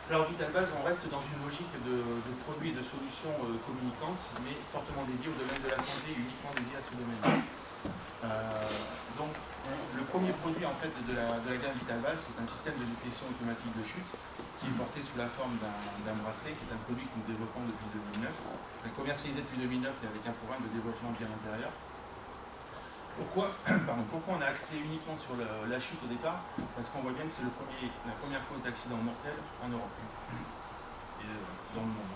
Alors Vitalbase, on reste dans une logique de produits et de solutions communicantes, mais fortement dédiées au domaine de la santé et uniquement dédiées à ce domaine-là. Donc, le premier produit en fait de la gamme Vitalbase, c'est un système de détection automatique de chute qui est porté sous la forme d'un bracelet, qui est un produit que nous développons depuis 2009, commercialisé depuis 2009 et avec un programme de développement bien intérieur. Pourquoi on a axé uniquement sur la chute au départ? Parce qu'on voit bien que c'est la première cause d'accident mortel en Europe et dans le monde,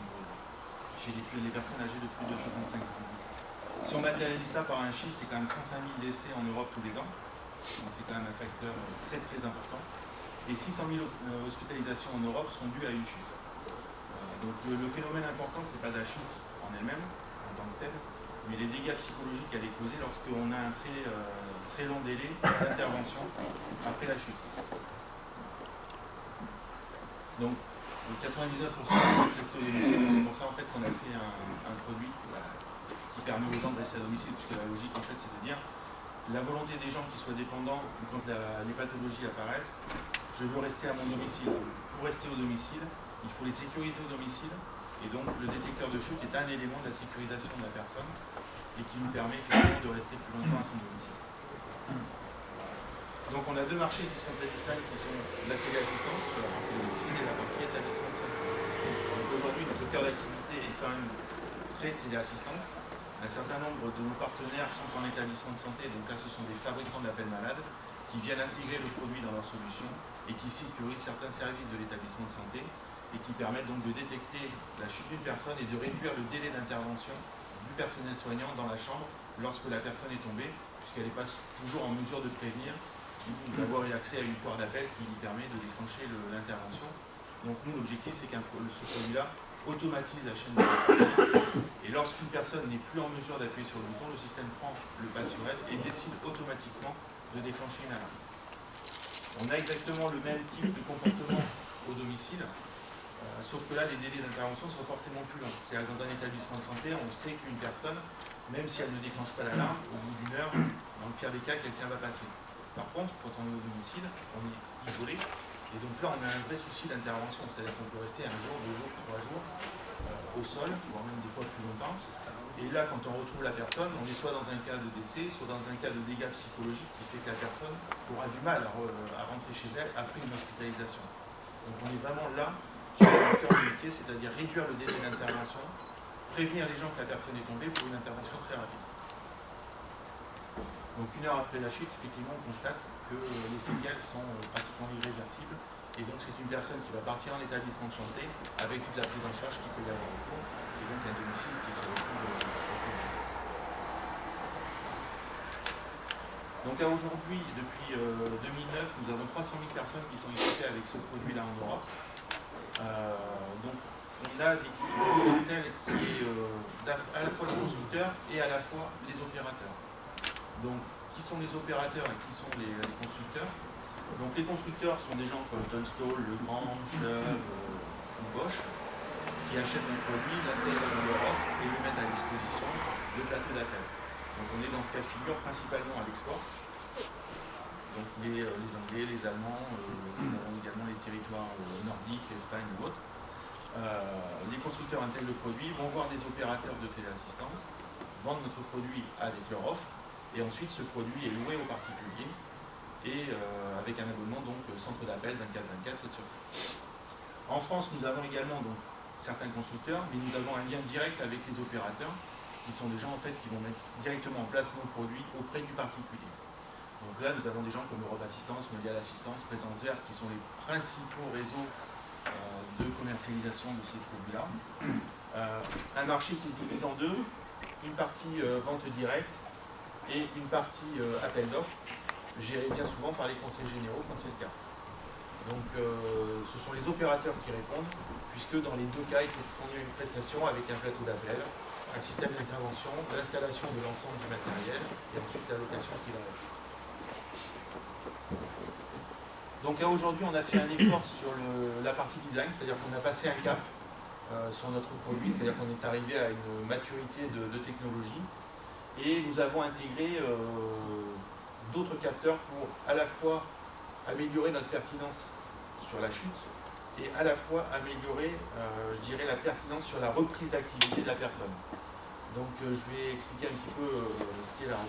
chez les personnes âgées de plus de 65 ans. Si on matérialise ça par un chiffre, c'est quand même 105 000 décès en Europe tous les ans. Donc c'est quand même un facteur très très important. Et 600 000 hospitalisations en Europe sont dues à une chute. Donc le phénomène important, c'est pas la chute en elle-même, en tant que telle, mais les dégâts psychologiques qu'elle est causée lorsqu'on a un très long délai d'intervention après la chute. Donc 99% est resté au domicile, c'est pour ça en fait qu'on a fait un produit qui permet aux gens de rester à domicile, puisque la logique en fait c'est de dire la volonté des gens qui soient dépendants quand les pathologies apparaissent, je veux rester à mon domicile. Pour rester au domicile, il faut les sécuriser au domicile, et donc le détecteur de chute est un élément de la sécurisation de la personne et qui nous permet effectivement de rester plus longtemps à son domicile. Donc on a deux marchés qui sont très distincts, qui sont la téléassistance sur la partie domicile et la partie établissement de santé. Donc aujourd'hui notre cœur d'activité est quand même très téléassistance. Un certain nombre de nos partenaires sont en établissement de santé, donc là ce sont des fabricants d'appels malades qui viennent intégrer le produit dans leur solution et qui sécurisent certains services de l'établissement de santé et qui permettent donc de détecter la chute d'une personne et de réduire le délai d'intervention du personnel soignant dans la chambre lorsque la personne est tombée, puisqu'elle n'est pas toujours en mesure de prévenir ou d'avoir eu accès à une poire d'appel qui lui permet de déclencher l'intervention. Donc nous l'objectif c'est que ce produit-là automatise la chaîne de détection. Et lorsqu'une personne n'est plus en mesure d'appuyer sur le bouton, le système prend le pas sur elle et décide automatiquement de déclencher une alarme. On a exactement le même type de comportement au domicile, sauf que là, les délais d'intervention sont forcément plus longs. C'est-à-dire que dans un établissement de santé, on sait qu'une personne, même si elle ne déclenche pas l'alarme, au bout d'une heure, dans le pire des cas, quelqu'un va passer. Par contre, quand on est au domicile, on est isolé, et donc là, on a un vrai souci d'intervention, c'est-à-dire qu'on peut rester 1 jour, 2 jours, 3 jours au sol, voire même des fois plus longtemps. Et là, quand on retrouve la personne, on est soit dans un cas de décès, soit dans un cas de dégâts psychologiques qui fait que la personne aura du mal à rentrer chez elle après une hospitalisation. Donc on est vraiment là, sur le cœur du métier, c'est-à-dire réduire le délai d'intervention, prévenir les gens que la personne est tombée pour une intervention très rapide. Donc 1 heure après la chute, effectivement, on constate que les séquelles sont pratiquement irréversibles. Et donc c'est une personne qui va partir en établissement de santé avec toute la prise en charge qu'il peut y avoir autour, et donc un domicile qui se retrouve sans. Donc à aujourd'hui, depuis 2009, nous avons 300 000 personnes qui sont équipées avec ce produit-là en Europe. Donc on a des clientèles qui est à la fois les constructeurs et à la fois les opérateurs. Donc qui sont les opérateurs et qui sont les constructeurs? Donc les constructeurs sont des gens comme Tunstall, Legrand, Chubb ou Bosch qui achètent un produit, l'intègrent dans leur offre et le mettent à disposition de plateaux d'appel. Donc on est dans ce cas de figure principalement à l'export. Donc les Anglais, les Allemands, nous avons également les territoires nordiques, l'Espagne ou autres. Les constructeurs intègrent le produit, vont voir des opérateurs de téléassistance, vendent notre produit avec leur offre et ensuite ce produit est loué aux particuliers. Et avec un abonnement donc centre d'appel 24/24, 7/7. En France, nous avons également donc certains constructeurs, mais nous avons un lien direct avec les opérateurs, qui sont des gens en fait qui vont mettre directement en place nos produits auprès du particulier. Donc là, nous avons des gens comme Europe Assistance, Mondial Assistance, Présence Verte, qui sont les principaux réseaux de commercialisation de ces produits-là. Un marché qui se divise en deux, une partie vente directe et une partie appel d'offres, géré bien souvent par les conseils généraux quand c'est le cas. Donc ce sont les opérateurs qui répondent, puisque dans les deux cas, il faut fournir une prestation avec un plateau d'appel, un système d'intervention, l'installation de l'ensemble du matériel et ensuite la location qui va avec. Donc là aujourd'hui, on a fait un effort sur la partie design, c'est-à-dire qu'on a passé un cap sur notre produit, c'est-à-dire qu'on est arrivé à une maturité de technologie et nous avons intégré d'autres capteurs pour à la fois améliorer notre pertinence sur la chute, et à la fois améliorer, je dirais, la pertinence sur la reprise d'activité de la personne. Donc je vais expliquer un petit peu ce qu'est la reprise